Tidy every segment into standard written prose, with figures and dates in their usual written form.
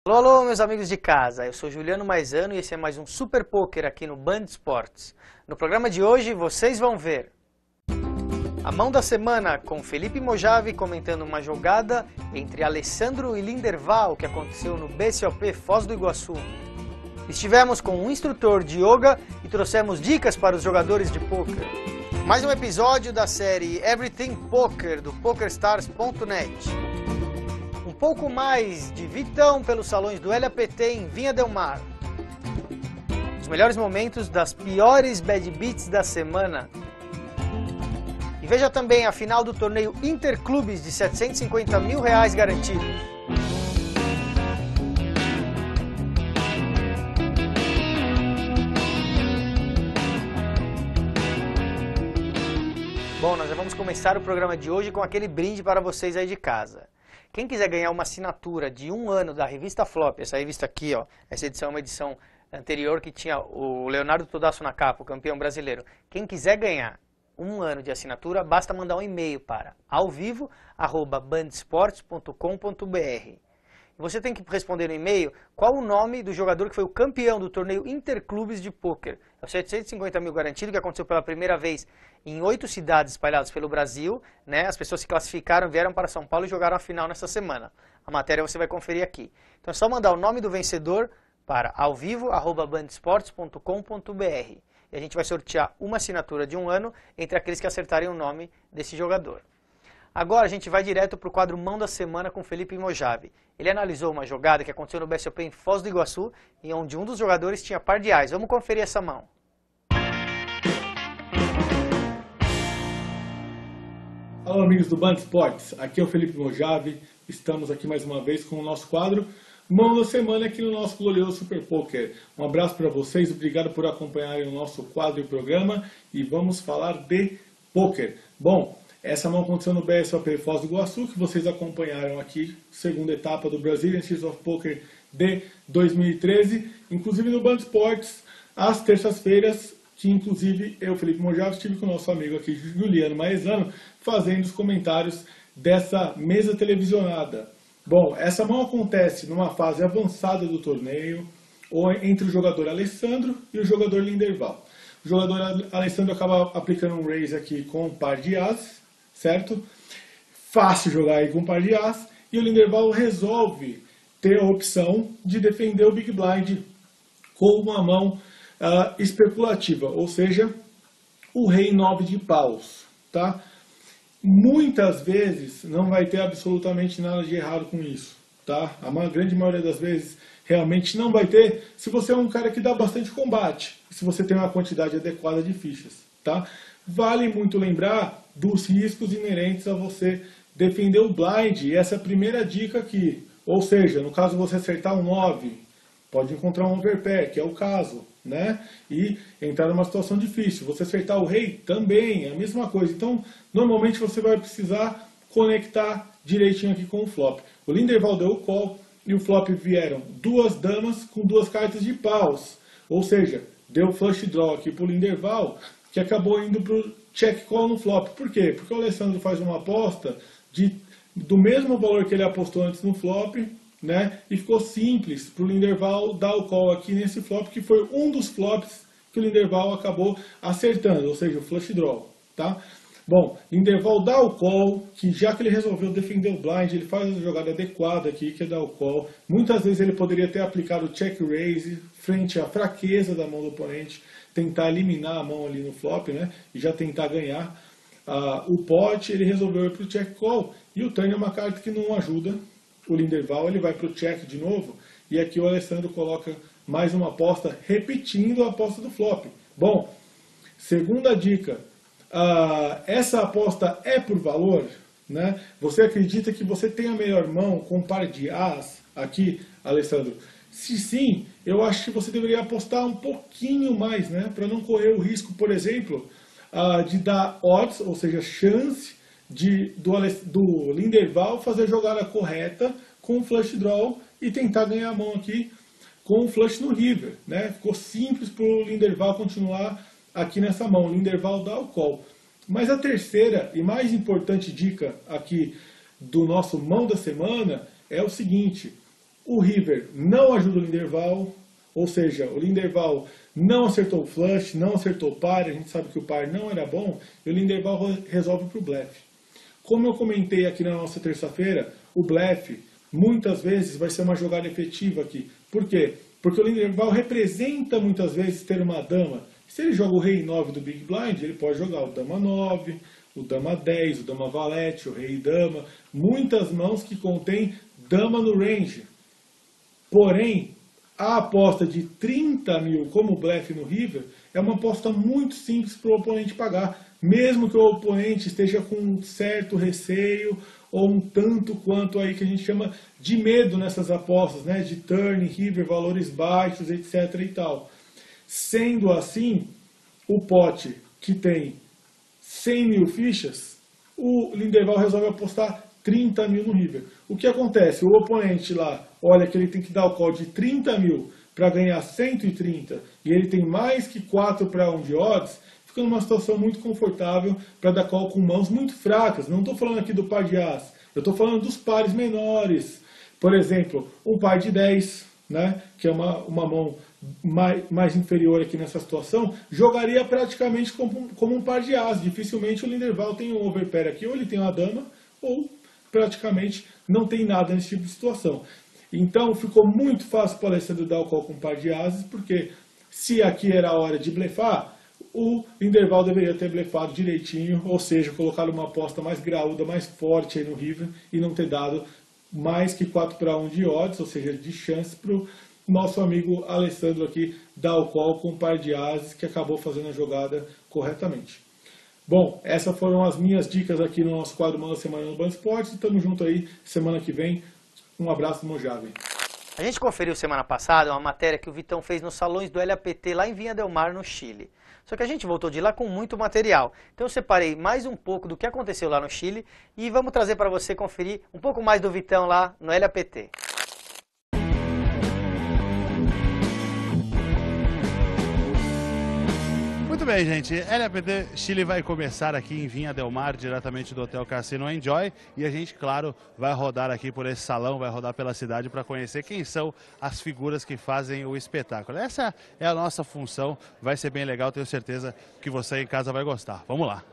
Alô, alô, meus amigos de casa, eu sou Juliano Maisano e esse é mais um Super Poker aqui no Band Esportes. No programa de hoje vocês vão ver a mão da semana com Felipe Mojave comentando uma jogada entre Alessandro e Linderval que aconteceu no BCOP Foz do Iguaçu. Estivemos com um instrutor de yoga e trouxemos dicas para os jogadores de poker. Mais um episódio da série Everything Poker do PokerStars.net. Um pouco mais de Vitão pelos salões do LAPT em Vinha del Mar. Os melhores momentos das piores bad beats da semana. E veja também a final do torneio Interclubes de R$750 mil garantidos. Bom, nós já vamos começar o programa de hoje com aquele brinde para vocês aí de casa. Quem quiser ganhar uma assinatura de 1 ano da revista Flop, essa revista aqui, ó, essa edição é uma edição anterior que tinha o Leonardo Todasso na capa, o campeão brasileiro. Quem quiser ganhar 1 ano de assinatura, basta mandar um e-mail para alvivo@bandesportes.com.br. Você tem que responder no e-mail qual o nome do jogador que foi o campeão do torneio Interclubes de Pôquer. É o 750 mil garantido, que aconteceu pela primeira vez em 8 cidades espalhadas pelo Brasil. Né? As pessoas se classificaram, vieram para São Paulo e jogaram a final nessa semana. A matéria você vai conferir aqui. Então é só mandar o nome do vencedor para alvivo@bandesportes.com.br. E a gente vai sortear uma assinatura de 1 ano entre aqueles que acertarem o nome desse jogador. Agora a gente vai direto para o quadro Mão da Semana com Felipe Mojave. Ele analisou uma jogada que aconteceu no BSOP em Foz do Iguaçu, em onde um dos jogadores tinha par de ás. Vamos conferir essa mão. Olá amigos do Band Esportes, aqui é o Felipe Mojave. Estamos aqui mais uma vez com o nosso quadro Mão da Semana aqui no nosso glorioso Super Poker. Um abraço para vocês, obrigado por acompanharem o nosso quadro e programa e vamos falar de poker. Bom, essa mão aconteceu no BSOP Foz do Iguaçu, que vocês acompanharam aqui, segunda etapa do Brazilian Series of Poker de 2013, inclusive no Band Esportes, às terças-feiras, que inclusive eu, Felipe Mojave, estive com o nosso amigo aqui, Juliano Maisano, fazendo os comentários dessa mesa televisionada. Bom, essa mão acontece numa fase avançada do torneio, entre o jogador Alessandro e o jogador Linderval. O jogador Alessandro acaba aplicando um raise aqui com um par de as, certo? Fácil jogar aí com um par de as. E o Linderval resolve ter a opção de defender o Big Blind com uma mão especulativa, ou seja, o rei 9 de paus, tá? Muitas vezes não vai ter absolutamente nada de errado com isso, tá? A grande maioria das vezes realmente não vai ter, se você é um cara que dá bastante combate, se você tem uma quantidade adequada de fichas, tá? Vale muito lembrar dos riscos inerentes a você defender o blind, e essa é a primeira dica aqui. Ou seja, no caso você acertar um 9, pode encontrar um overpair, que é o caso, né? E entrar numa situação difícil. Você acertar o rei, também, é a mesma coisa. Então, normalmente você vai precisar conectar direitinho aqui com o flop. O Linderval deu o call e o flop vieram 2 damas com 2 cartas de paus. Ou seja, deu flush draw aqui para o Linderval, que acabou indo para o check call no flop. Por quê? Porque o Alessandro faz uma aposta do mesmo valor que ele apostou antes no flop, né? E ficou simples para o Linderval dar o call aqui nesse flop, que foi um dos flops que o Linderval acabou acertando, ou seja, o flush draw, tá? Bom, Linderval dá o call, que já que ele resolveu defender o blind, ele faz a jogada adequada aqui, que é dar o call. Muitas vezes ele poderia ter aplicado o check raise frente à fraqueza da mão do oponente, tentar eliminar a mão ali no flop, né? E já tentar ganhar o pot. Ele resolveu ir para o check call, e o turn é uma carta que não ajuda o Linderval, ele vai para o check de novo, e aqui o Alessandro coloca mais uma aposta, repetindo a aposta do flop. Bom, segunda dica, essa aposta é por valor, né? Você acredita que você tem a melhor mão com par de as aqui, Alessandro? Se sim, eu acho que você deveria apostar um pouquinho mais, né? Para não correr o risco, por exemplo, de dar odds, ou seja, chance do Linderval fazer a jogada correta com o flush draw e tentar ganhar a mão aqui com o flush no river, né? Ficou simples para o Linderval continuar aqui nessa mão. O Linderval dá o call. Mas a terceira e mais importante dica aqui do nosso mão da semana é o seguinte: O River não ajuda o Lindenthal, ou seja, o Lindenthal não acertou o flush, não acertou o par, a gente sabe que o par não era bom, e o Lindenthal resolve para o blefe. Como eu comentei aqui na nossa terça-feira, o blefe muitas vezes vai ser uma jogada efetiva aqui. Por quê? Porque o Lindenthal representa muitas vezes ter uma dama. Se ele joga o rei 9 do Big Blind, ele pode jogar o dama 9, o dama 10, o dama valete, o rei dama. Muitas mãos que contêm dama no range. Porém, a aposta de 30 mil como blefe no River é uma aposta muito simples para o oponente pagar. Mesmo que o oponente esteja com um certo receio ou um tanto quanto aí que a gente chama de medo nessas apostas, né? De turn, River, valores baixos, etc. e tal. Sendo assim, o pote que tem 100 mil fichas, o Lindenthal resolve apostar 30 mil no River. O que acontece? O oponente lá olha que ele tem que dar o call de 30 mil para ganhar 130 e ele tem mais que 4 para 1 de odds, fica numa situação muito confortável para dar call com mãos muito fracas. Não estou falando aqui do par de as, eu estou falando dos pares menores. Por exemplo, um par de 10, né, que é uma mão mais inferior aqui nessa situação, jogaria praticamente como um par de as. Dificilmente o Lindenthal tem um overpair aqui, ou ele tem uma dama, ou praticamente não tem nada nesse tipo de situação. Então ficou muito fácil para o Alessandro dar o call com um par de ases, porque se aqui era a hora de blefar, o Lindenthal deveria ter blefado direitinho, ou seja, colocado uma aposta mais graúda, mais forte aí no River e não ter dado mais que 4 para 1 de odds, ou seja, de chance para o nosso amigo Alessandro aqui dar o call com um par de ases que acabou fazendo a jogada corretamente. Bom, essas foram as minhas dicas aqui no nosso quadro Mão da Semana no Band Esportes. Estamos juntos aí semana que vem. Um abraço do Mojave. A gente conferiu semana passada uma matéria que o Vitão fez nos salões do LAPT lá em Vinha del Mar, no Chile. Só que a gente voltou de lá com muito material. Então eu separei mais um pouco do que aconteceu lá no Chile e vamos trazer para você conferir um pouco mais do Vitão lá no LAPT. Muito bem, gente. LAPT Chile vai começar aqui em Vinha del Mar, diretamente do Hotel Cassino Enjoy. E a gente, claro, vai rodar aqui por esse salão, vai rodar pela cidade para conhecer quem são as figuras que fazem o espetáculo. Essa é a nossa função, vai ser bem legal, tenho certeza que você em casa vai gostar. Vamos lá.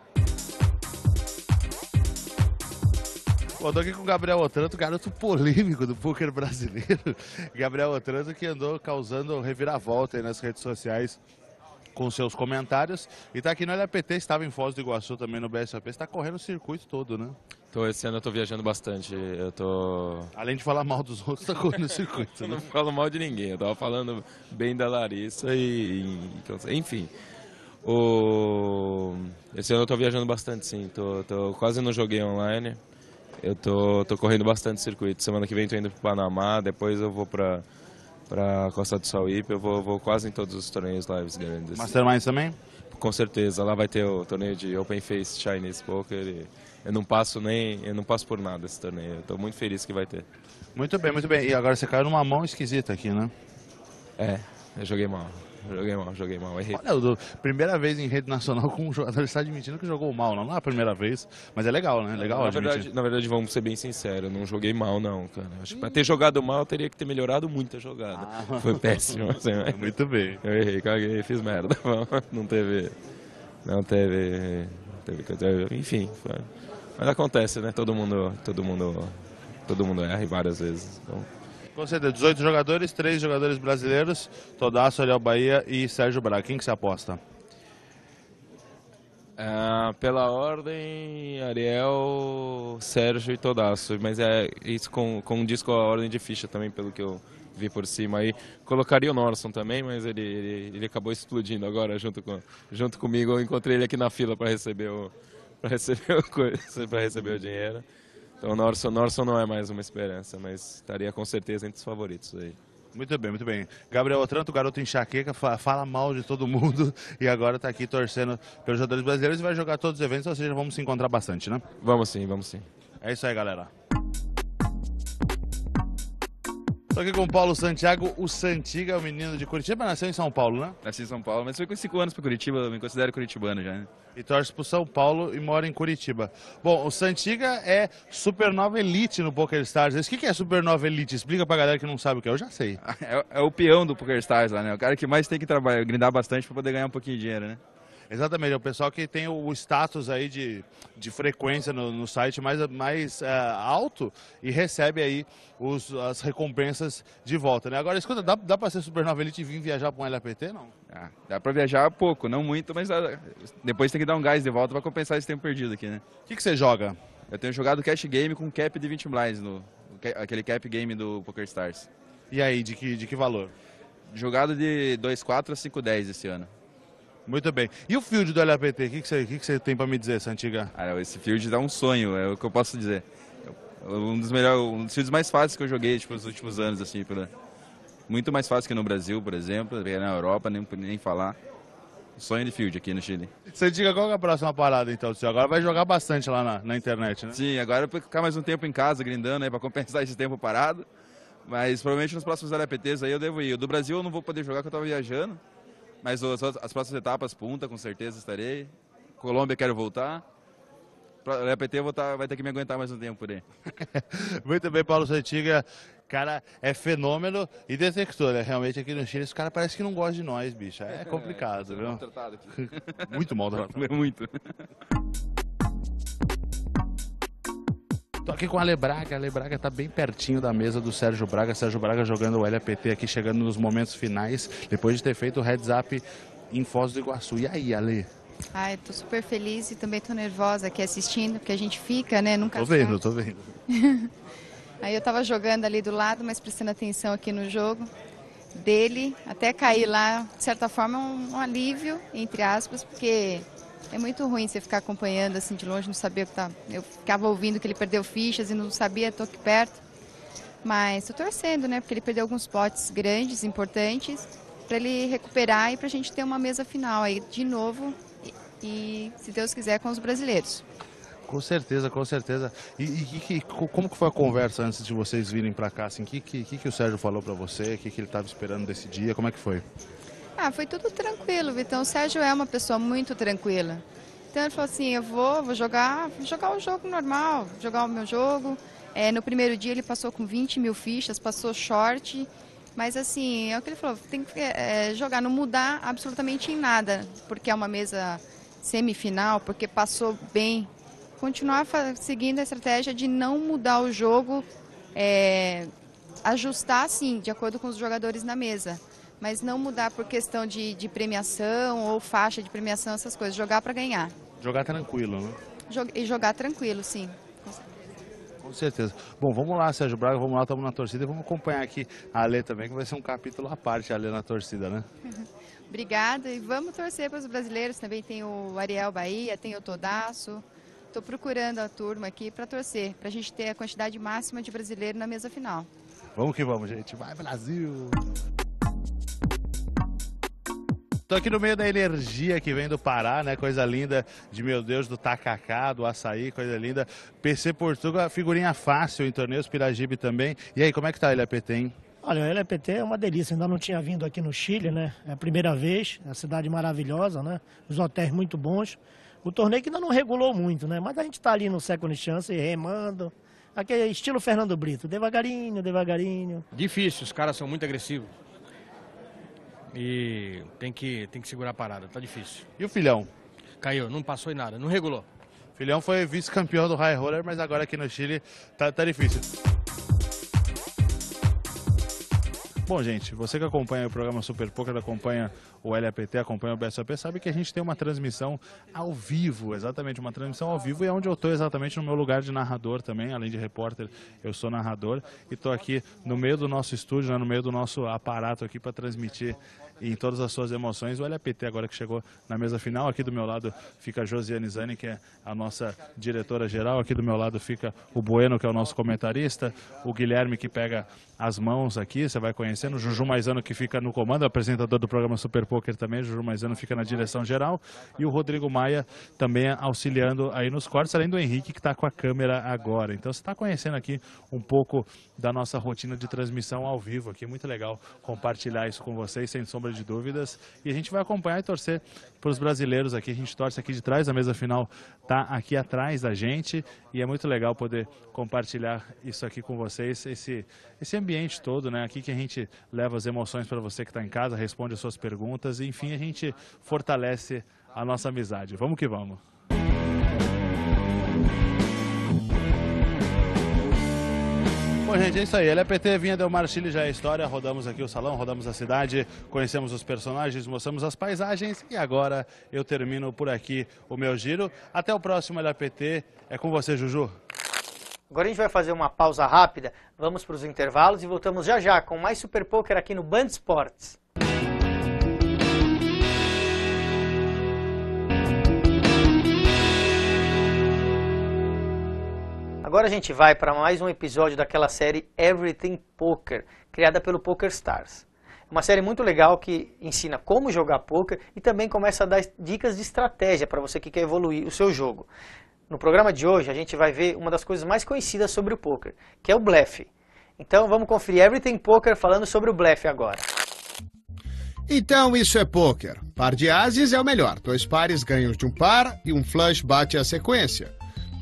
Eu tô aqui com o Gabriel Otranto, garoto polêmico do poker brasileiro. Gabriel Otranto que andou causando reviravolta aí nas redes sociais com seus comentários, e tá aqui no LAPT, estava em Foz do Iguaçu também no BSOP, está correndo o circuito todo, né? Esse ano eu tô viajando bastante, Além de falar mal dos outros, tá correndo o circuito, Eu né? não falo mal de ninguém, eu tava falando bem da Larissa enfim. Esse ano eu tô viajando bastante, sim, quase não joguei online, eu tô correndo bastante circuito. Semana que vem tô indo pro Panamá, depois eu vou pra Costa do Sauípe, eu vou quase em todos os torneios lives grandes. Masterminds também? Com certeza, lá vai ter o torneio de Open Face Chinese Poker e eu não passo por nada esse torneio, eu tô muito feliz que vai ter. Muito bem, muito bem. E agora você caiu numa mão esquisita aqui, né? Eu joguei mal, errei. Olha, primeira vez em rede nacional com um jogador está admitindo que jogou mal, não é a primeira vez, mas é legal, né? Legal admitir. Na verdade, vamos ser bem sinceros, eu não joguei mal não, cara. Acho que pra ter jogado mal, eu teria que ter melhorado muito a jogada. Foi péssimo. Assim, Muito bem. Eu errei, caguei, fiz merda. Não teve, enfim. Mas acontece, né? Todo mundo erra várias vezes. Então... Com certeza, 18 jogadores, 3 jogadores brasileiros, Todasso, Ariel Bahia e Sérgio Braga. Quem que você aposta? Pela ordem, Ariel, Sérgio e Todasso. Mas isso condiz com a ordem de ficha também, pelo que eu vi por cima. Aí colocaria o Norson também, mas ele acabou explodindo agora junto comigo. Eu encontrei ele aqui na fila para receber o dinheiro. Então o Norson não é mais uma esperança, mas estaria com certeza entre os favoritos aí. Muito bem, muito bem. Gabriel Otranto, garoto enxaqueca, fala mal de todo mundo e agora está aqui torcendo pelos jogadores brasileiros e vai jogar todos os eventos, ou seja, vamos se encontrar bastante, né? Vamos sim. É isso aí, galera. Estou aqui com o Paulo Santiago, o Santiga é o menino de Curitiba, nasceu em São Paulo, né? Nasci em São Paulo, mas fui com 5 anos para Curitiba, eu me considero curitibano já, né? E torce pro São Paulo e mora em Curitiba. Bom, o Santiga é Supernova Elite no PokerStars. O que é Supernova Elite? Explica pra galera que não sabe o que é, eu já sei. É o peão do PokerStars lá, né? O cara que mais tem que trabalhar, grindar bastante para poder ganhar um pouquinho de dinheiro, né? Exatamente, é o pessoal que tem o status aí de frequência no site mais alto e recebe aí as recompensas de volta, né? Agora, escuta, dá pra ser Supernova Elite e vir viajar pra um LAPT, não? Dá para viajar pouco, não muito, mas depois tem que dar um gás de volta para compensar esse tempo perdido aqui, né? O que você joga? Eu tenho jogado cash game com cap de 20 blinds, aquele cap game do PokerStars. E aí, de que valor? Jogado de 2.4 a 5.10 esse ano. Muito bem. E o field do LAPT, o que você tem pra me dizer, Santiga? Esse field dá um sonho, é o que eu posso dizer. Um dos fields mais fáceis que eu joguei nos últimos anos, assim, muito mais fácil que no Brasil, por exemplo, na Europa, nem falar. Sonho de field aqui no Chile. Santiga, qual é a próxima parada então? Você agora vai jogar bastante lá na internet, né? Sim, agora para ficar mais um tempo em casa grindando aí para compensar esse tempo parado. Mas provavelmente nos próximos LAPTs aí eu devo ir. O do Brasil eu não vou poder jogar porque eu estava viajando. Mas as próximas etapas, Punta, com certeza estarei. Colômbia quero voltar. LAPT vai ter que me aguentar mais um tempo por aí. Muito bem, Paulo Santiga. Cara, é fenômeno e detector, né? Realmente aqui no Chile, os caras parecem que não gostam de nós, bicho. É complicado, viu? Maltratado aqui. Muito mal tratado. Muito. Tô aqui com a Ale Braga. A Ale Braga tá bem pertinho da mesa do Sérgio Braga. Sérgio Braga jogando o LAPT aqui, chegando nos momentos finais, depois de ter feito o heads up em Foz do Iguaçu. E aí, Ale? Ai, tô super feliz e também tô nervosa aqui assistindo, porque a gente fica, né? Nunca Tô vendo, tô vendo. Aí eu tava jogando ali do lado, mas prestando atenção aqui no jogo dele, até cair lá, de certa forma, um alívio, entre aspas, porque é muito ruim você ficar acompanhando assim de longe, não saber o que tá. Eu ficava ouvindo que ele perdeu fichas e não sabia, tô aqui perto. Mas tô torcendo, né? Porque ele perdeu alguns potes grandes, importantes, para ele recuperar e pra gente ter uma mesa final aí de novo e se Deus quiser, com os brasileiros. Com certeza, com certeza. E como que foi a conversa antes de vocês virem para cá? Assim, que o Sérgio falou para você? O que ele estava esperando desse dia? Como é que foi? Foi tudo tranquilo, Vitão. O Sérgio é uma pessoa muito tranquila. Então ele falou assim, eu vou jogar o jogo normal, jogar o meu jogo. No primeiro dia ele passou com 20 mil fichas, passou short. Mas assim, é o que ele falou, tem que jogar, não mudar absolutamente em nada, porque é uma mesa semifinal, porque passou bem. Continuar seguindo a estratégia de não mudar o jogo, ajustar sim, de acordo com os jogadores na mesa, mas não mudar por questão de premiação ou faixa de premiação, essas coisas, jogar para ganhar. Jogar tranquilo, né? E jogar tranquilo, sim. Com certeza. Bom, vamos lá, Sérgio Braga, vamos lá, estamos na torcida e vamos acompanhar aqui a Ale também, que vai ser um capítulo à parte, a Ale na torcida, né? Obrigada e vamos torcer para os brasileiros, também tem o Ariel Bahia, tem o Todaço. Estou procurando a turma aqui para torcer, para a gente ter a quantidade máxima de brasileiros na mesa final. Vamos que vamos, gente. Vai, Brasil! Estou aqui no meio da energia que vem do Pará, né? Coisa linda de, meu Deus, do tacacá, do açaí, coisa linda. PC Portugal, figurinha fácil em torneios, Piragibe também. E aí, como é que tá o LAPT, hein? Olha, o LAPT é uma delícia, ainda não tinha vindo aqui no Chile, né? É a primeira vez, é uma cidade maravilhosa, né? Os hotéis muito bons. O torneio que ainda não regulou muito, né? Mas a gente está ali no Second Chance, remando. Aquele estilo Fernando Brito, devagarinho, devagarinho. Difícil, os caras são muito agressivos. E tem que segurar a parada, tá difícil. E o Filhão? Caiu, não passou em nada, não regulou. O Filhão foi vice-campeão do High Roller, mas agora aqui no Chile tá difícil. Bom, gente, você que acompanha o programa Super Poker, acompanha o LAPT, acompanha o BSOP, sabe que a gente tem uma transmissão ao vivo, exatamente, uma transmissão ao vivo, e é onde eu estou exatamente no meu lugar de narrador também, além de repórter, eu sou narrador, e estou aqui no meio do nosso estúdio, né, no meio do nosso aparato aqui para transmitir e em todas as suas emoções. O LAPT agora que chegou na mesa final. Aqui do meu lado fica a Josiane Zani, que é a nossa diretora geral. Aqui do meu lado fica o Bueno, que é o nosso comentarista. O Guilherme, que pega as mãos aqui, você vai conhecendo. O Juju Maisano, que fica no comando, apresentador do programa Super Poker também. O Juju Maisano fica na direção geral. E o Rodrigo Maia também auxiliando aí nos cortes, além do Henrique, que está com a câmera agora. Então você está conhecendo aqui um pouco da nossa rotina de transmissão ao vivo aqui. Muito legal compartilhar isso com vocês, sem sombra de dúvidas. E a gente vai acompanhar e torcer para os brasileiros aqui. A gente torce aqui de trás, a mesa final está aqui atrás da gente. E é muito legal poder compartilhar isso aqui com vocês, esse ambiente todo, né? Aqui que a gente leva as emoções para você que está em casa, responde as suas perguntas e, enfim, a gente fortalece a nossa amizade. Vamos que vamos! Bom, gente, é isso aí. LAPT Vinha Del Mar Chile já é história. Rodamos aqui o salão, rodamos a cidade, conhecemos os personagens, mostramos as paisagens e agora eu termino por aqui o meu giro. Até o próximo LAPT. É com você, Juju. Agora a gente vai fazer uma pausa rápida, vamos para os intervalos e voltamos já já com mais Super Poker aqui no Band Esportes. Agora a gente vai para mais um episódio daquela série Everything Poker, criada pelo PokerStars. Uma série muito legal que ensina como jogar poker e também começa a dar dicas de estratégia para você que quer evoluir o seu jogo. No programa de hoje a gente vai ver uma das coisas mais conhecidas sobre o poker, que é o blefe. Então vamos conferir Everything Poker falando sobre o blefe agora. Então isso é poker. Par de ases é o melhor. 2 pares ganham de um par e um flush bate a sequência.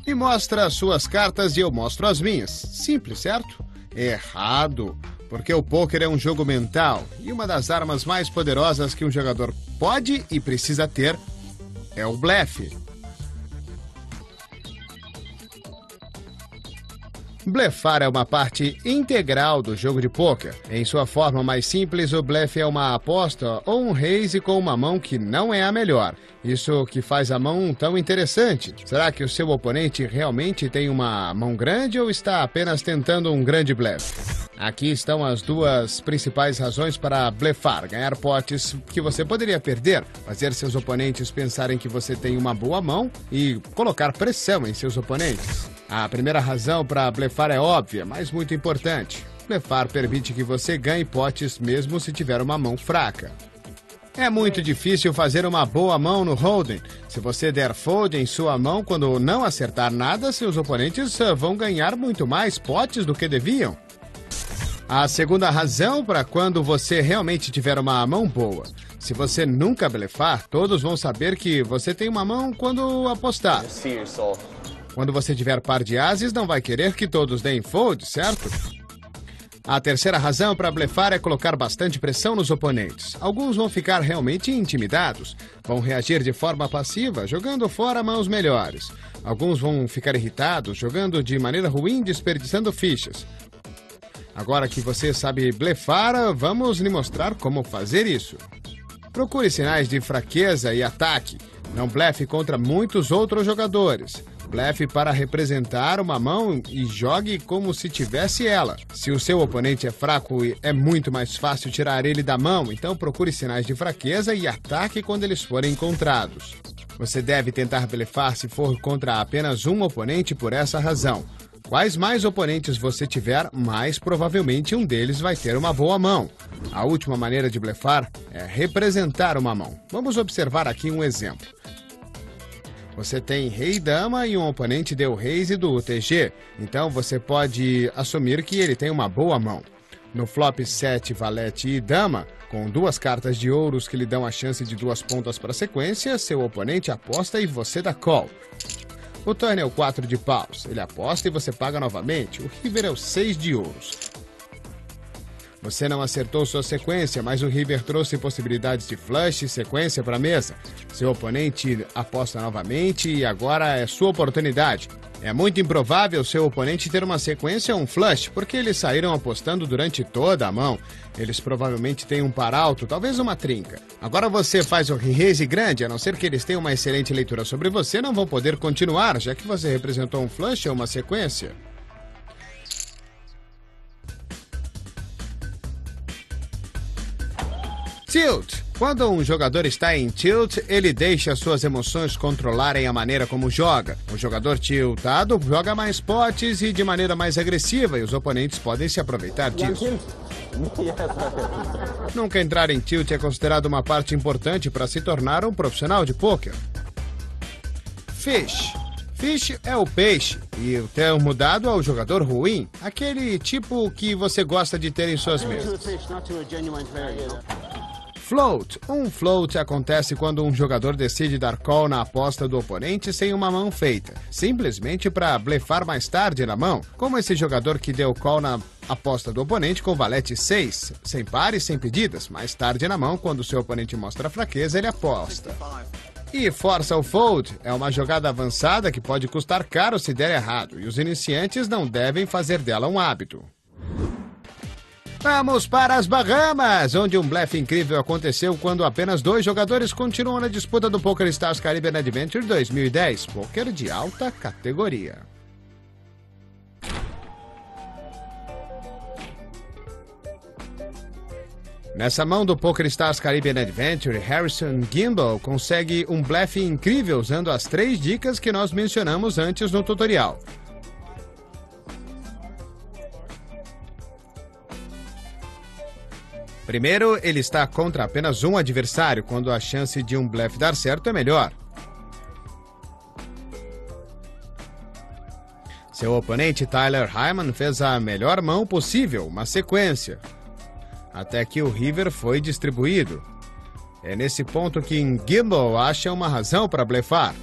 E mostra as suas cartas e eu mostro as minhas. Simples, certo? Errado. Porque o poker é um jogo mental e uma das armas mais poderosas que um jogador pode e precisa ter é o blefe. Blefar é uma parte integral do jogo de pôquer. Em sua forma mais simples, o blefe é uma aposta ou um raise com uma mão que não é a melhor. Isso que faz a mão tão interessante. Será que o seu oponente realmente tem uma mão grande ou está apenas tentando um grande blefe? Aqui estão as duas principais razões para blefar: ganhar potes que você poderia perder, fazer seus oponentes pensarem que você tem uma boa mão e colocar pressão em seus oponentes. A primeira razão para blefar é óbvia, mas muito importante. Blefar permite que você ganhe potes mesmo se tiver uma mão fraca. É muito difícil fazer uma boa mão no hold'em. Se você der fold em sua mão quando não acertar nada, seus oponentes vão ganhar muito mais potes do que deviam. A segunda razão para quando você realmente tiver uma mão boa. Se você nunca blefar, todos vão saber que você tem uma mão quando apostar. Quando você tiver par de ases, não vai querer que todos deem fold, certo? A terceira razão para blefar é colocar bastante pressão nos oponentes. Alguns vão ficar realmente intimidados, vão reagir de forma passiva, jogando fora mãos melhores. Alguns vão ficar irritados, jogando de maneira ruim, desperdiçando fichas. Agora que você sabe blefar, vamos lhe mostrar como fazer isso. Procure sinais de fraqueza e ataque. Não blefe contra muitos outros jogadores. Blefe para representar uma mão e jogue como se tivesse ela. Se o seu oponente é fraco, é muito mais fácil tirar ele da mão, então procure sinais de fraqueza e ataque quando eles forem encontrados. Você deve tentar blefar se for contra apenas um oponente por essa razão. Quais mais oponentes você tiver, mais provavelmente um deles vai ter uma boa mão. A última maneira de blefar é representar uma mão. Vamos observar aqui um exemplo. Você tem rei e dama e um oponente deu raise do UTG, então você pode assumir que ele tem uma boa mão. No flop 7, valete e dama, com 2 cartas de ouros que lhe dão a chance de 2 pontas para a sequência, seu oponente aposta e você dá call. O turn é o 4 de paus, ele aposta e você paga novamente, o river é o 6 de ouros. Você não acertou sua sequência, mas o river trouxe possibilidades de flush e sequência para a mesa. Seu oponente aposta novamente e agora é sua oportunidade. É muito improvável seu oponente ter uma sequência ou um flush, porque eles saíram apostando durante toda a mão. Eles provavelmente têm um par alto, talvez uma trinca. Agora você faz o raise grande, a não ser que eles tenham uma excelente leitura sobre você, não vão poder continuar, já que você representou um flush ou uma sequência. Tilt. Quando um jogador está em tilt, ele deixa suas emoções controlarem a maneira como joga. O jogador tiltado joga mais potes e de maneira mais agressiva, e os oponentes podem se aproveitar disso. Nunca entrar em tilt é considerado uma parte importante para se tornar um profissional de pôquer. Fish. Fish é o peixe, e o termo dado ao jogador ruim, aquele tipo que você gosta de ter em suas mesas. Float. Um float acontece quando um jogador decide dar call na aposta do oponente sem uma mão feita, simplesmente para blefar mais tarde na mão, como esse jogador que deu call na aposta do oponente com valete 6, sem pares, sem pedidas, mais tarde na mão, quando seu oponente mostra fraqueza, ele aposta. E força o fold é uma jogada avançada que pode custar caro se der errado, e os iniciantes não devem fazer dela um hábito. Vamos para as Bahamas, onde um blefe incrível aconteceu quando apenas 2 jogadores continuam na disputa do PokerStars Caribbean Adventure 2010, poker de alta categoria. Nessa mão do PokerStars Caribbean Adventure, Harrison Gimbel consegue um blefe incrível usando as 3 dicas que nós mencionamos antes no tutorial. Primeiro, ele está contra apenas um adversário, quando a chance de um blefe dar certo é melhor. Seu oponente, Tyler Hyman, fez a melhor mão possível, uma sequência, até que o river foi distribuído. É nesse ponto que Gimbel acha uma razão para blefar.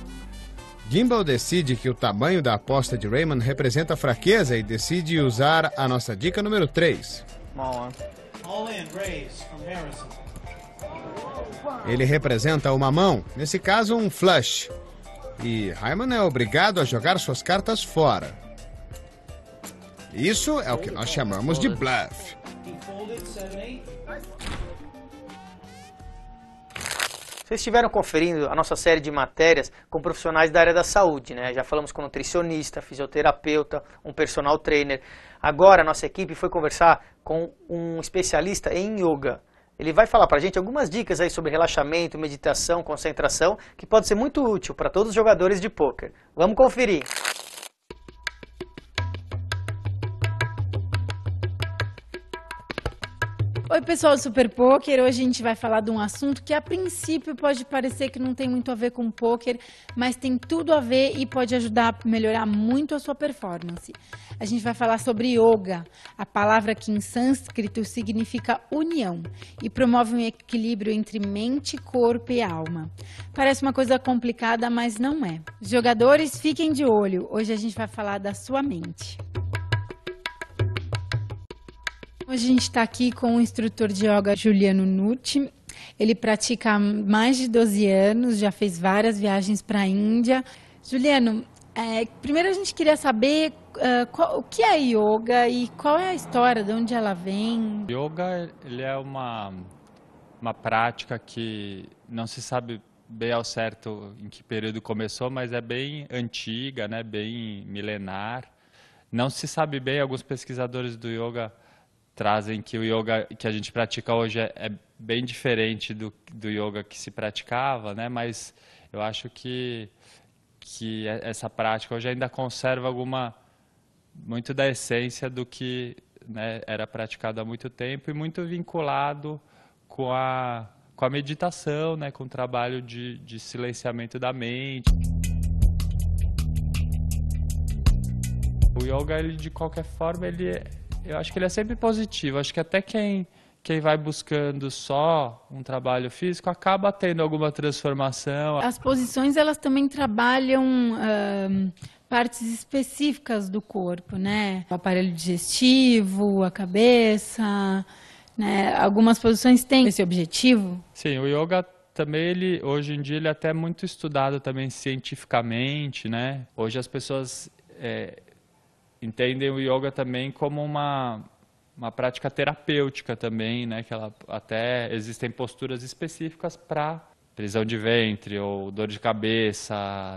Gimbel decide que o tamanho da aposta de Raymond representa fraqueza e decide usar a nossa dica número 3. Ele representa uma mão, nesse caso um flush, e Hyman é obrigado a jogar suas cartas fora. Isso é o que nós chamamos de bluff. Vocês estiveram conferindo a nossa série de matérias com profissionais da área da saúde, né? Já falamos com nutricionista, fisioterapeuta, um personal trainer. Agora a nossa equipe foi conversar com um especialista em yoga. Ele vai falar pra gente algumas dicas aí sobre relaxamento, meditação, concentração, que pode ser muito útil para todos os jogadores de pôquer. Vamos conferir. Oi pessoal do Super Poker, hoje a gente vai falar de um assunto que a princípio pode parecer que não tem muito a ver com poker, mas tem tudo a ver e pode ajudar a melhorar muito a sua performance. A gente vai falar sobre yoga, a palavra que em sânscrito significa união e promove um equilíbrio entre mente, corpo e alma. Parece uma coisa complicada, mas não é. Jogadores, fiquem de olho, hoje a gente vai falar da sua mente. Hoje a gente está aqui com o instrutor de yoga Juliano Nucci. Ele pratica há mais de 12 anos, já fez várias viagens para a Índia. Juliano, primeiro a gente queria saber o que é yoga e qual é a história, de onde ela vem. Yoga ele é uma prática que não se sabe bem ao certo em que período começou, mas é bem antiga, né, bem milenar. Não se sabe bem, alguns pesquisadores do yoga trazem que o yoga que a gente pratica hoje é bem diferente do yoga que se praticava, né? Mas eu acho que essa prática hoje ainda conserva muito da essência do que, né, era praticado há muito tempo e muito vinculado com a meditação, né? Com o trabalho de silenciamento da mente. O yoga, ele, de qualquer forma, eu acho que ele é sempre positivo. Acho que até quem vai buscando só um trabalho físico acaba tendo alguma transformação. As posições, elas também trabalham partes específicas do corpo, né? O aparelho digestivo, a cabeça, né? Algumas posições têm esse objetivo. Sim, o yoga também, hoje em dia, ele é até muito estudado também cientificamente, né? Hoje as pessoas entendem o yoga também como uma prática terapêutica também, né? Que até existem posturas específicas para prisão de ventre ou dor de cabeça.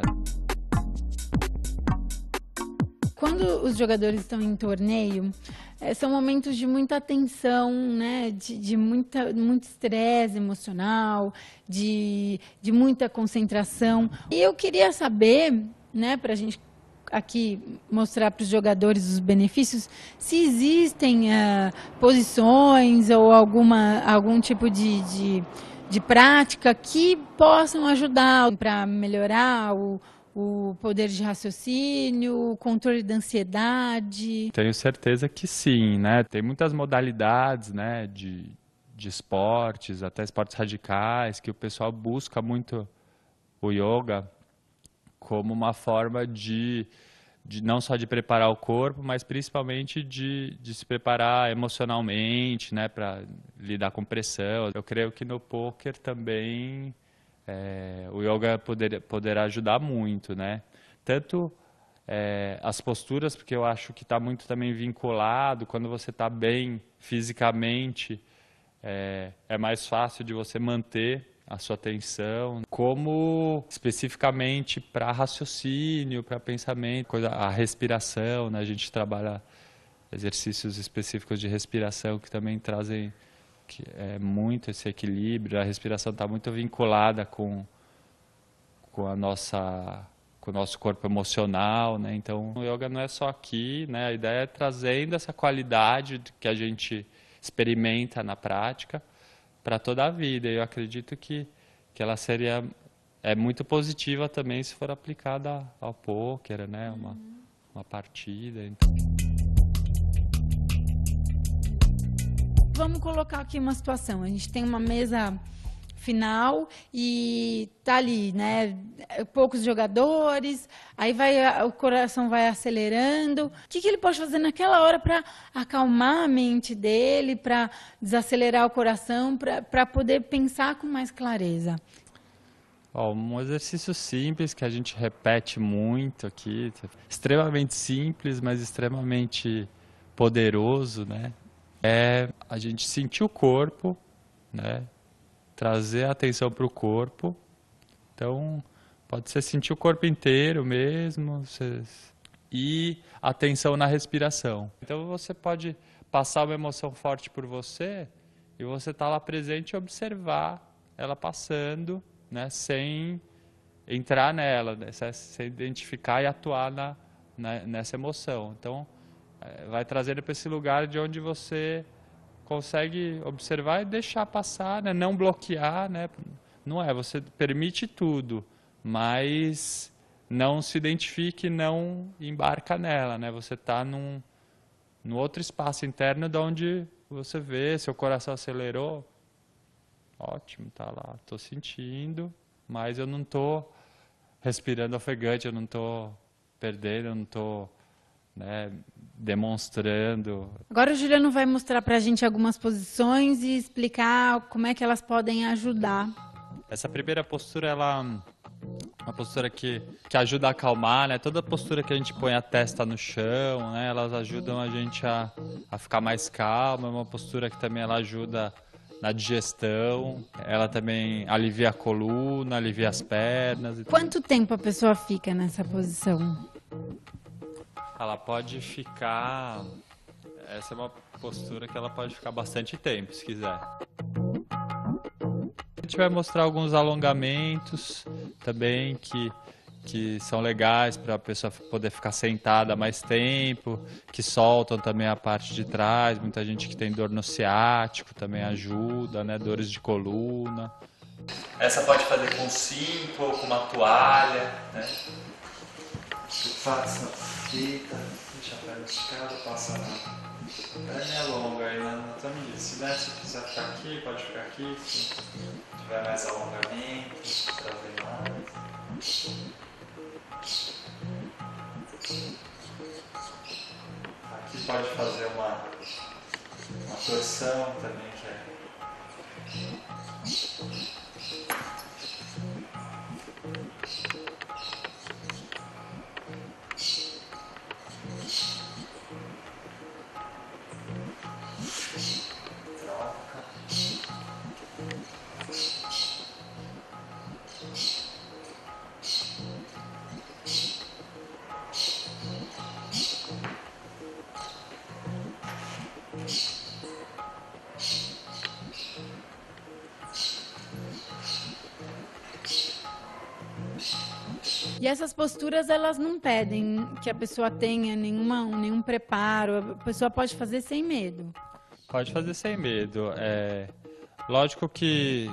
Quando os jogadores estão em torneio, são momentos de muita tensão, né? De muito estresse emocional, de muita concentração. E eu queria saber, né, para a gente aqui mostrar para os jogadores os benefícios, se existem posições ou algum tipo de prática que possam ajudar para melhorar o poder de raciocínio, o controle da ansiedade. Tenho certeza que sim, né? Tem muitas modalidades, né, de esportes, até esportes radicais, que o pessoal busca muito o yoga como uma forma de não só de preparar o corpo, mas principalmente de se preparar emocionalmente, né, para lidar com pressão. Eu creio que no poker também o yoga poderá ajudar muito, né? Tanto as posturas, porque eu acho que está muito também vinculado, quando você está bem fisicamente, é mais fácil de você manter a sua atenção, como especificamente para raciocínio, para pensamento, a respiração, né? A gente trabalha exercícios específicos de respiração que também trazem muito esse equilíbrio. A respiração está muito vinculada com o nosso corpo emocional, né? Então, o yoga não é só aqui, né? A ideia é trazendo essa qualidade que a gente experimenta na prática para toda a vida. Eu acredito que ela seria muito positiva também se for aplicada ao pôquer, né? Uma partida. Vamos colocar aqui uma situação. A gente tem uma mesa final e tá ali, né? Poucos jogadores, aí o coração vai acelerando. O que ele pode fazer naquela hora para acalmar a mente dele, para desacelerar o coração, para poder pensar com mais clareza? Um exercício simples que a gente repete muito aqui, extremamente simples, mas extremamente poderoso, né? É a gente sentir o corpo, né? Trazer a atenção para o corpo. Então, pode ser sentir o corpo inteiro mesmo. E atenção na respiração. Então, você pode passar uma emoção forte por você e você estar lá presente e observar ela passando, né, sem entrar nela, né, sem identificar e atuar nessa emoção. Então, vai trazendo para esse lugar de onde você consegue observar e deixar passar, né? Não bloquear, né? Não você permite tudo, mas não se identifique, não embarca nela, né? Você está num outro espaço interno de onde você vê, seu coração acelerou, ótimo, tá lá, estou sentindo, mas eu não estou respirando ofegante, eu não estou perdendo, eu não estou, né, demonstrando. Agora o Juliano vai mostrar para a gente algumas posições e explicar como é que elas podem ajudar. Essa primeira postura, ela é uma postura que ajuda a acalmar, né? Toda postura que a gente põe a testa no chão, né? Elas ajudam a gente a ficar mais calma. É uma postura que também ela ajuda na digestão. Ela também alivia a coluna, alivia as pernas. Quanto tempo a pessoa fica nessa posição? Ela pode ficar... Essa é uma postura que ela pode ficar bastante tempo, se quiser. A gente vai mostrar alguns alongamentos também que são legais para a pessoa poder ficar sentada mais tempo, que soltam também a parte de trás. Muita gente que tem dor no ciático também ajuda, né? Dores de coluna. Essa pode fazer com cinto ou com uma toalha, né? Fica, deixa a perna esticada, passa na perna longa aí na tamice, né? Se quiser ficar aqui, pode ficar aqui. Se tiver mais alongamento, trazer mais. Aqui pode fazer uma torção também, que é... E essas posturas, elas não pedem que a pessoa tenha nenhum preparo, a pessoa pode fazer sem medo. Pode fazer sem medo. Lógico que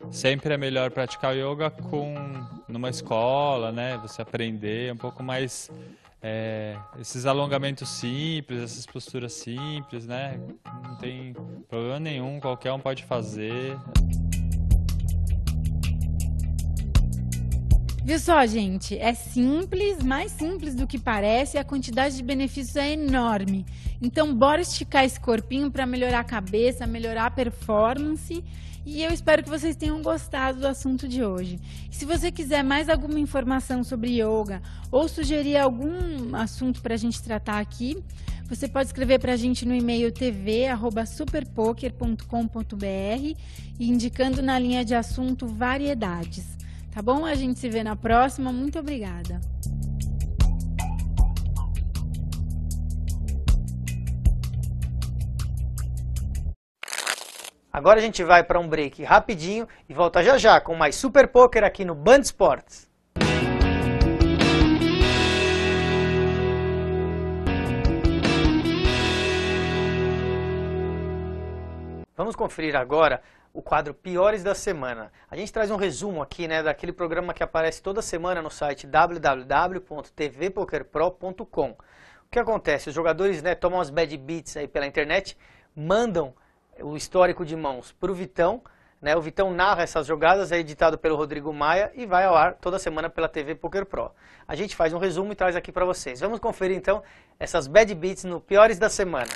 sempre é melhor praticar yoga numa escola, né? Você aprender um pouco mais esses alongamentos simples, essas posturas simples, né? Não tem problema nenhum, qualquer um pode fazer. Viu só, gente? É simples, mais simples do que parece, e a quantidade de benefícios é enorme. Então, bora esticar esse corpinho para melhorar a cabeça, melhorar a performance. E eu espero que vocês tenham gostado do assunto de hoje. Se você quiser mais alguma informação sobre yoga ou sugerir algum assunto para a gente tratar aqui, você pode escrever para a gente no e-mail tv@superpoker.com.br e indicando na linha de assunto variedades. Tá bom? A gente se vê na próxima. Muito obrigada. Agora a gente vai para um break rapidinho e volta já já com mais Super Poker aqui no Band Esportes. Vamos conferir agora o quadro Piores da Semana. A gente traz um resumo aqui, né, daquele programa que aparece toda semana no site www.tvpokerpro.com. O que acontece? Os jogadores, né, tomam as bad beats aí pela internet, mandam o histórico de mãos para o Vitão, né? O Vitão narra essas jogadas, é editado pelo Rodrigo Maia e vai ao ar toda semana pela TV Poker Pro. A gente faz um resumo e traz aqui para vocês. Vamos conferir então essas bad beats no Piores da Semana.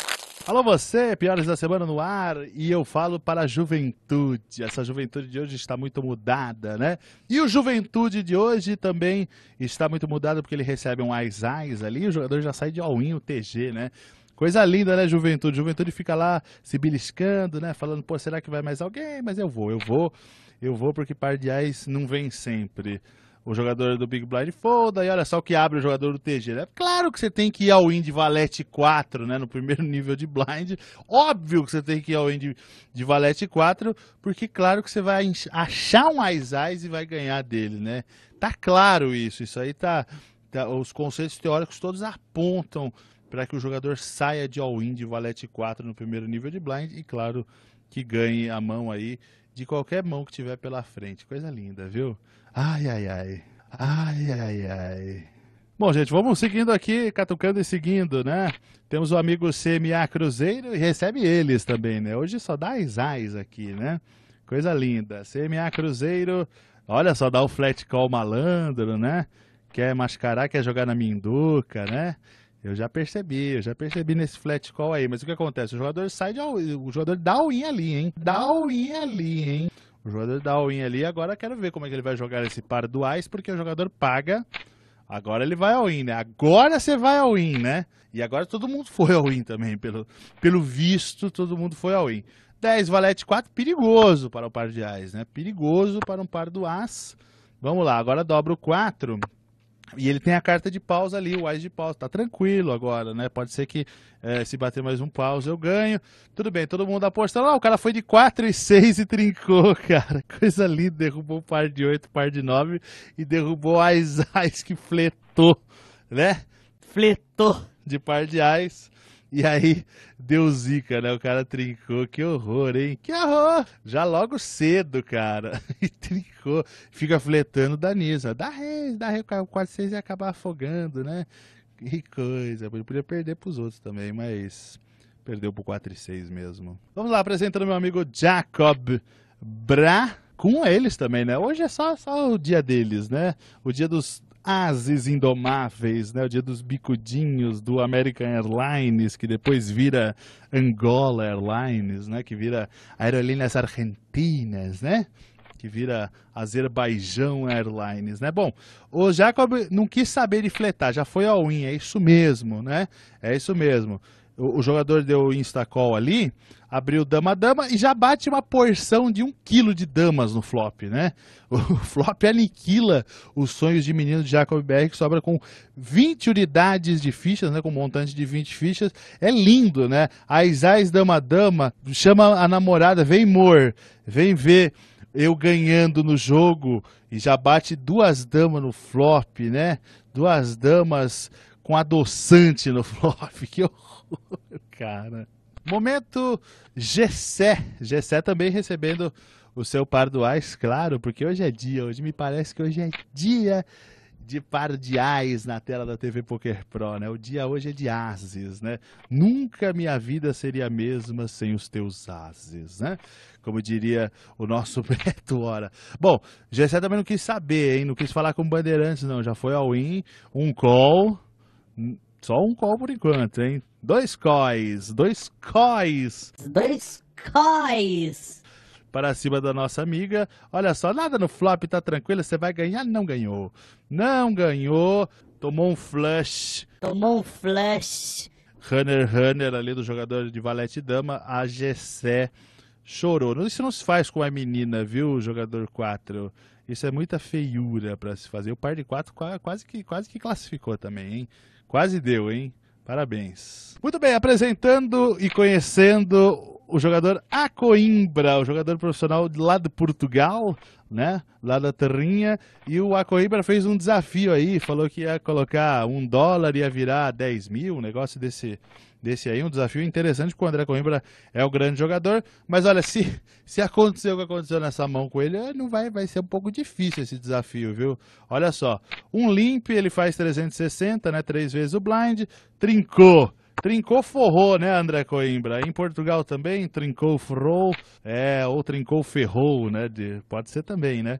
Alô você, Piores da Semana no ar, e eu falo para a juventude. Essa juventude de hoje está muito mudada, né? E o Juventude de hoje também está muito mudado porque ele recebe um ais-ais ali e o jogador já sai de all-in, o TG, né? Coisa linda, né, Juventude? Juventude fica lá se beliscando, né? Falando, pô, será que vai mais alguém? Mas eu vou porque par de ais não vem sempre. O jogador do Big Blind folda, e olha só o que abre o jogador do TG, né? Claro que você tem que ir ao win de valete 4, né? No primeiro nível de blind. Óbvio que você tem que ir ao win de valete 4, porque claro que você vai achar um ais-ais e vai ganhar dele, né? Tá claro isso. Isso aí tá os conceitos teóricos todos apontam para que o jogador saia de all-in de valete 4 no primeiro nível de blind e claro que ganhe a mão aí de qualquer mão que tiver pela frente. Coisa linda, viu? Ai, ai, ai. Ai, ai, ai. Bom, gente, vamos seguindo aqui, catucando e seguindo, né? Temos o amigo CMA Cruzeiro e recebe eles também, né? Hoje só dá ais aqui, né? Coisa linda. CMA Cruzeiro, olha só, dá o flat call malandro, né? Quer mascarar, quer jogar na minduca, né? Eu já percebi nesse flat call aí. Mas o que acontece? O jogador sai de all-in, o jogador dá all-in ali, hein? Dá all-in ali, hein? O jogador dá all-in ali, agora quero ver como é que ele vai jogar esse par do ais, porque o jogador paga, agora ele vai all-in, né? Agora você vai all-in, né? E agora todo mundo foi all-in também, pelo visto, todo mundo foi all-in. 10, valete 4, perigoso para o par de ais, né? Perigoso para um par do as. Vamos lá, agora dobra o 4. E ele tem a carta de paus ali, o ás de paus, tá tranquilo agora, né? Pode ser que se bater mais um paus eu ganho. Tudo bem, todo mundo apostando. O cara foi de 4 e 6 e trincou, cara. Coisa linda, derrubou o par de 8, par de 9 e derrubou ás que fletou, né? Fletou de par de ás. E aí deu zica, né? O cara trincou. Que horror, hein? Que horror! Já logo cedo, cara. E trincou. Fica fletando da Nisa. Dá rei, o 4-6 ia acabar afogando, né? Que coisa. Ele podia perder pros outros também, mas perdeu pro 4-6 mesmo. Vamos lá, apresentando meu amigo Jacob Bra. Com eles também, né? Hoje é só o dia deles, né? O dia dos ases indomáveis, né? O dia dos bicudinhos do American Airlines, que depois vira Angola Airlines, né? Que vira Aerolíneas Argentinas, né? Que vira Azerbaijão Airlines, né? Bom, o Jacob não quis saber de fletar, já foi all-in, é isso mesmo, né? É isso mesmo. O jogador deu o insta-call ali, abriu dama-dama e já bate uma porção de 1 quilo de damas no flop, né? O flop aniquila os sonhos de menino de Jacob BR, que sobra com 20 unidades de fichas, né? Com um montante de 20 fichas. É lindo, né? Ais, dama-dama, chama a namorada, vem amor, vem ver eu ganhando no jogo e já bate 2 damas no flop, né? 2 damas com adoçante no flop. Que horror, cara. Momento Gessé. Gessé também recebendo o seu par do ás, claro, porque hoje é dia. Hoje me parece que hoje é dia de par de ás na tela da TV Poker Pro, né? O dia hoje é de ases, né? Nunca minha vida seria a mesma sem os teus ases, né? Como diria o nosso Beto Hora. Bom, Gessé também não quis saber, hein? Não quis falar com Bandeirantes, não. Já foi all in, um call. Só um call por enquanto, hein? 2 cois. 2 cois. 2 cois. Para cima da nossa amiga. Olha só, nada no flop, tá tranquilo, você vai ganhar? Não ganhou. Não ganhou. Tomou um flush. Tomou um flush. Runner ali do jogador de valete dama. A Gessé chorou. Isso não se faz com a menina, viu, jogador 4? Isso é muita feiura para se fazer. O par de 4 quase que classificou também, hein? Quase deu, hein? Parabéns. Muito bem, apresentando e conhecendo o jogador Acoimbra, o jogador profissional lá de Portugal, né? Lá da terrinha. E o Acoimbra fez um desafio aí, falou que ia colocar $1 e ia virar 10 mil, um negócio desse aí, um desafio interessante, porque o André Coimbra é o grande jogador. Mas olha, se acontecer o que aconteceu nessa mão com ele, não vai ser um pouco difícil esse desafio, viu? Olha só, um limp, ele faz 360, né? 3 vezes o blind, trincou. Trincou, forrou, né, André Coimbra? Em Portugal também, trincou, forrou, ou trincou, ferrou, né? Pode ser também, né?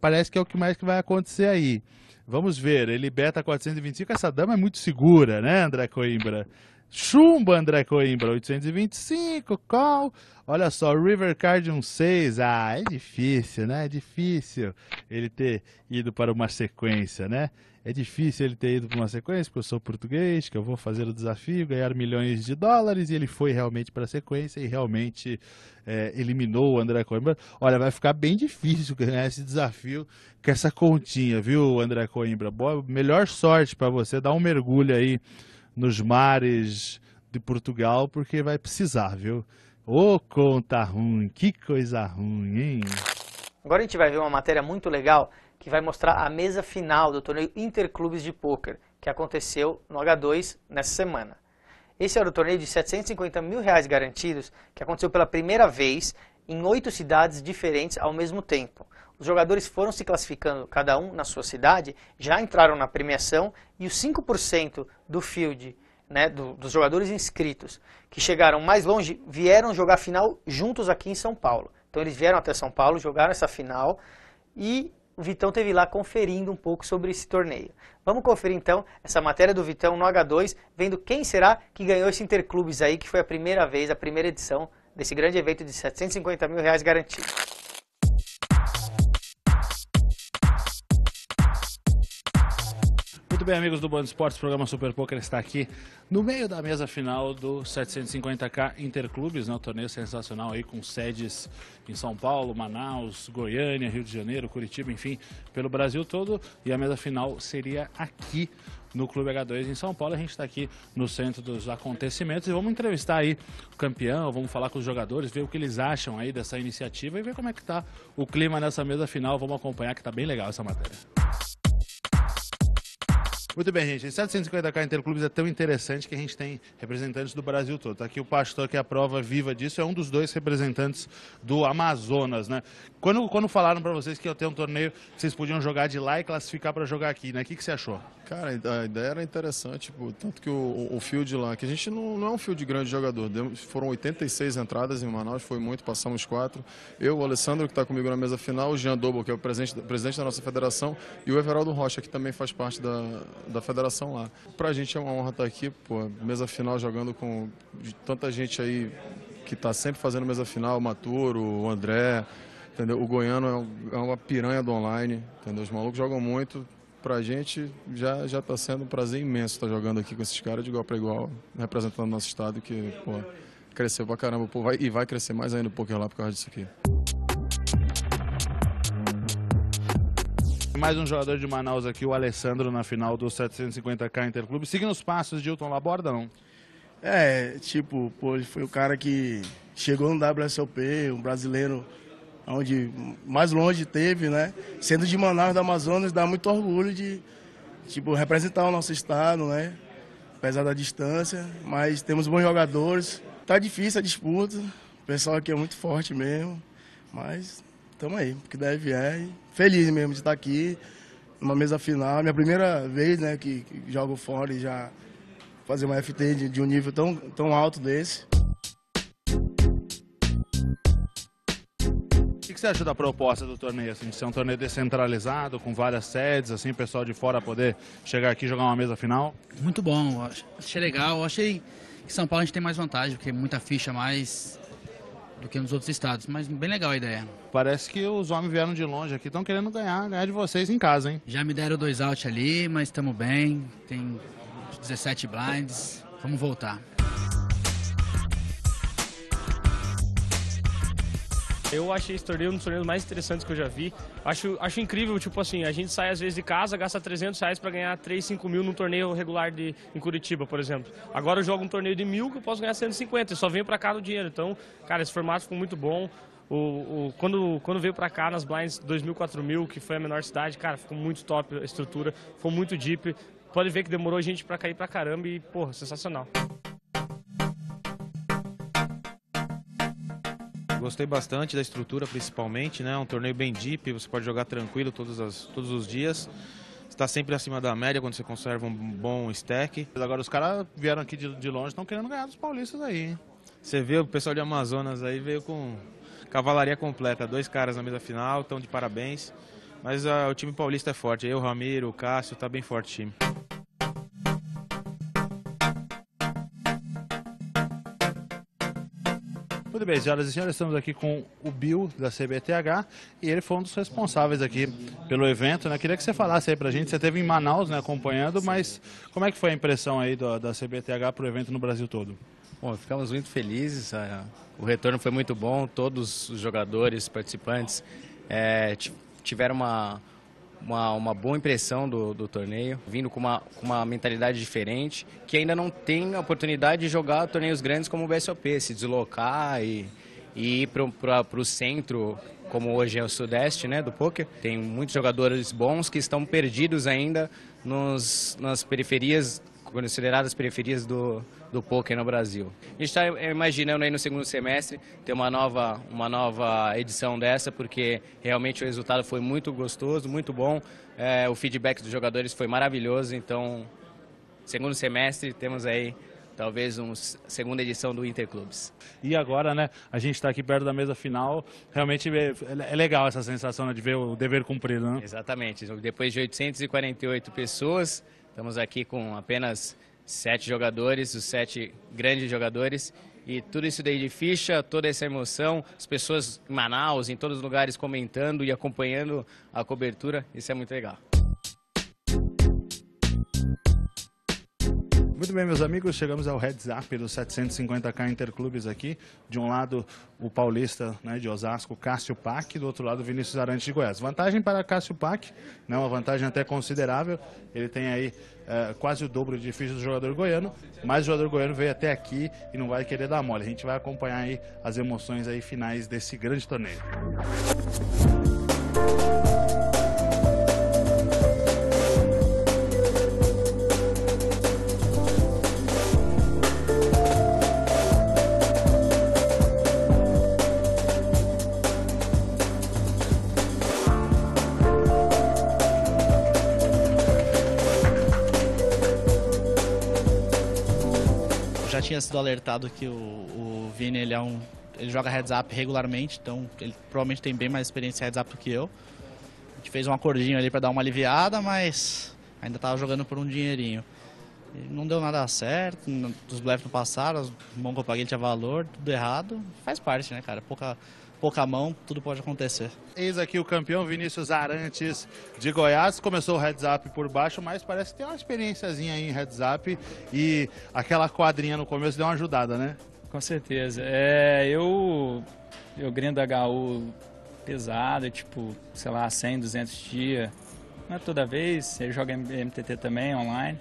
Parece que é o que mais que vai acontecer aí. Vamos ver, ele beta 425, essa dama é muito segura, né, André Coimbra? Chumba, André Coimbra, 825, call. Olha só, River Card 6. É difícil, né? É difícil ele ter ido para uma sequência, né? É difícil ele ter ido para uma sequência, porque eu sou português, que eu vou fazer o desafio, ganhar milhões de dólares, e ele foi realmente para a sequência e realmente eliminou o André Coimbra. Olha, vai ficar bem difícil ganhar esse desafio com essa continha, viu, André Coimbra? Boa, melhor sorte para você, dá um mergulho aí nos mares de Portugal, porque vai precisar, viu? Ô, conta ruim, que coisa ruim, hein? Agora a gente vai ver uma matéria muito legal que vai mostrar a mesa final do torneio Interclubes de Pôquer, que aconteceu no H2 nessa semana. Esse era o torneio de R$750 mil garantidos, que aconteceu pela primeira vez em 8 cidades diferentes ao mesmo tempo. Os jogadores foram se classificando, cada um na sua cidade, já entraram na premiação e os 5% do field, né, dos jogadores inscritos que chegaram mais longe, vieram jogar a final juntos aqui em São Paulo. Então eles vieram até São Paulo, jogaram essa final e o Vitão esteve lá conferindo um pouco sobre esse torneio. Vamos conferir então essa matéria do Vitão no H2, vendo quem será que ganhou esse Interclubes aí, que foi a primeira vez, a primeira edição desse grande evento de R$750 mil garantidos. Muito bem, amigos do Band Esportes, o programa Super Poker está aqui no meio da mesa final do 750K Interclubes, né? Um torneio sensacional aí com sedes em São Paulo, Manaus, Goiânia, Rio de Janeiro, Curitiba, enfim, pelo Brasil todo. E a mesa final seria aqui no Clube H2 em São Paulo. A gente está aqui no centro dos acontecimentos e vamos entrevistar aí o campeão, vamos falar com os jogadores, ver o que eles acham aí dessa iniciativa e ver como é que está o clima nessa mesa final. Vamos acompanhar, que está bem legal essa matéria. Muito bem, gente. Esse 750K Interclubes é tão interessante que a gente tem representantes do Brasil todo. Está aqui o pastor, que é a prova viva disso, é um dos 2 representantes do Amazonas, né? Quando falaram para vocês que ia ter um torneio que vocês podiam jogar de lá e classificar para jogar aqui, né? O que você achou? Cara, a ideia era interessante, tanto que o field lá, que a gente não é um field grande de jogador, foram 86 entradas em Manaus, foi muito, passamos 4. Eu, o Alessandro, que está comigo na mesa final, o Jean Dobo, que é o presidente da nossa federação, e o Everaldo Rocha, que também faz parte da federação lá. Pra gente é uma honra estar aqui, mesa final jogando com tanta gente aí que está sempre fazendo mesa final, o Maturo, o André, entendeu? O Goiano é uma piranha do online, entendeu? Os malucos jogam muito. Pra gente já está sendo um prazer imenso estar jogando aqui com esses caras de igual para igual, representando o nosso estado, que cresceu pra caramba, e vai crescer mais ainda o poker lá por causa disso aqui. Mais um jogador de Manaus aqui, o Alessandro, na final do 750K Interclube. Seguindo os passos de Hilton Laborda, não? Ele foi o cara que chegou no WSOP, um brasileiro onde mais longe teve, né? Sendo de Manaus, do Amazonas, dá muito orgulho de, tipo, representar o nosso estado, né? Apesar da distância, mas temos bons jogadores. Tá difícil a disputa, o pessoal aqui é muito forte mesmo, mas estamos aí, porque deve e feliz mesmo de estar aqui, numa mesa final. Minha primeira vez, né, que jogo fora e já fazer uma FT de um nível tão alto desse. O que você acha da proposta do torneio, assim, de ser um torneio descentralizado, com várias sedes, assim, o pessoal de fora poder chegar aqui e jogar uma mesa final? Muito bom, achei legal. Achei que São Paulo a gente tem mais vantagem, porque muita ficha a mais do que nos outros estados, mas bem legal a ideia. Parece que os homens vieram de longe aqui, estão querendo ganhar de vocês em casa, hein? Já me deram 2 out ali, mas estamos bem, tem 17 blinds, vamos voltar. Eu achei esse torneio um dos torneios mais interessantes que eu já vi. Acho incrível, tipo assim, a gente sai às vezes de casa, gasta R$300 para ganhar 3, 5 mil num torneio regular em Curitiba, por exemplo. Agora eu jogo um torneio de 1.000 que eu posso ganhar 150, eu só venho para cá no dinheiro. Então, cara, esse formato ficou muito bom. Quando veio para cá nas blinds 2.000, 4.000, que foi a menor cidade, cara, ficou muito top a estrutura, ficou muito deep. Pode ver que demorou gente para cair pra caramba e, porra, sensacional. Gostei bastante da estrutura, principalmente, né? Um torneio bem deep, você pode jogar tranquilo todos os dias. Está sempre acima da média quando você conserva um bom stack. Agora os caras vieram aqui de longe, estão querendo ganhar dos paulistas aí, hein? Você vê o pessoal de Amazonas aí veio com cavalaria completa, 2 caras na mesa final, estão de parabéns. Mas o time paulista é forte, aí o Ramiro, o Cássio, tá bem forte o time. Muito bem, senhoras e senhores, estamos aqui com o Bill da CBTH e ele foi um dos responsáveis aqui pelo evento, né? Queria que você falasse aí pra gente, você esteve em Manaus, né, acompanhando, mas como é que foi a impressão aí da CBTH pro evento no Brasil todo? Bom, ficamos muito felizes, o retorno foi muito bom, todos os jogadores, participantes tiveram uma boa impressão do torneio, vindo com uma mentalidade diferente, que ainda não tem a oportunidade de jogar torneios grandes como o BSOP, se deslocar e ir para o centro, como hoje é o sudeste, né, do poker. Tem muitos jogadores bons que estão perdidos ainda nas periferias, consideradas periferias do poker no Brasil. A gente está imaginando aí no segundo semestre ter uma nova edição dessa, porque realmente o resultado foi muito gostoso, muito bom. O feedback dos jogadores foi maravilhoso, então segundo semestre temos aí talvez uma segunda edição do Interclubes. E agora, né, a gente está aqui perto da mesa final, realmente é legal essa sensação, né, de ver o dever cumprido, né? Exatamente, depois de 848 pessoas, estamos aqui com apenas 7 jogadores, os 7 grandes jogadores, e tudo isso daí de ficha, toda essa emoção, as pessoas em Manaus, em todos os lugares comentando e acompanhando a cobertura, isso é muito legal. Muito bem, meus amigos, chegamos ao heads up dos 750K Interclubes aqui. De um lado, o paulista, né, de Osasco, Cássio Pac, do outro lado, Vinícius Arantes de Goiás. Vantagem para Cássio Pac, né, uma vantagem até considerável. Ele tem aí quase o dobro de fichas do jogador goiano, mas o jogador goiano veio até aqui e não vai querer dar mole. A gente vai acompanhar aí as emoções aí finais desse grande torneio. Já tinha sido alertado que o Vini ele joga heads up regularmente, então ele provavelmente tem bem mais experiência em heads up do que eu. A gente fez um acordinho ali para dar uma aliviada, mas ainda estava jogando por um dinheirinho. E não deu nada certo, os blefs não passaram, os mãos que eu paguei tinha valor, tudo errado. Faz parte, né, cara? Pouca mão, tudo pode acontecer. Eis aqui o campeão Vinícius Arantes de Goiás. Começou o heads up por baixo, mas parece que tem uma experiênciazinha aí em heads up e aquela quadrinha no começo deu uma ajudada, né? Com certeza. Eu grindo HU pesado, tipo, sei lá, 100, 200 dias. Não é toda vez, ele joga MTT também, online.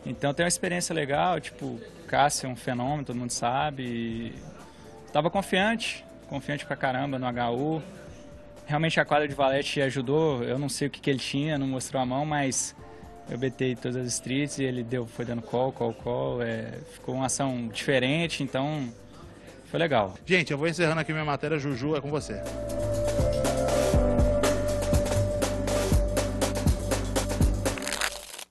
Então tem uma experiência legal, tipo, Cássio é um fenômeno, todo mundo sabe. Tava confiante pra caramba no HU, Realmente a quadra de valete ajudou, eu não sei o que ele tinha, não mostrou a mão, mas eu betei todas as streets e ele foi dando call, ficou uma ação diferente, então foi legal. Gente, eu vou encerrando aqui minha matéria, Juju, é com você.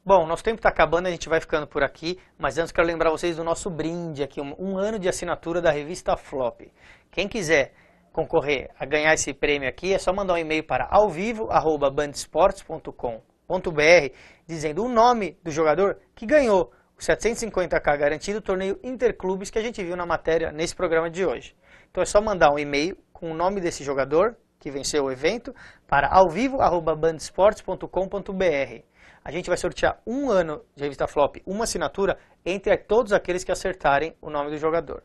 Bom, nosso tempo está acabando, a gente vai ficando por aqui, mas antes quero lembrar vocês do nosso brinde aqui, um ano de assinatura da revista Flop. Quem quiser concorrer a ganhar esse prêmio aqui, é só mandar um e-mail para alvivo@bandesportes.com.br dizendo o nome do jogador que ganhou o 750k garantido, o torneio Interclubes que a gente viu na matéria nesse programa de hoje. Então é só mandar um e-mail com o nome desse jogador que venceu o evento para alvivo@bandesportes.com.br. A gente vai sortear um ano de revista Flop, uma assinatura entre todos aqueles que acertarem o nome do jogador.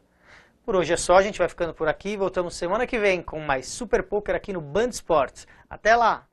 Por hoje é só, a gente vai ficando por aqui. Voltamos semana que vem com mais Super Poker aqui no Band Esportes. Até lá!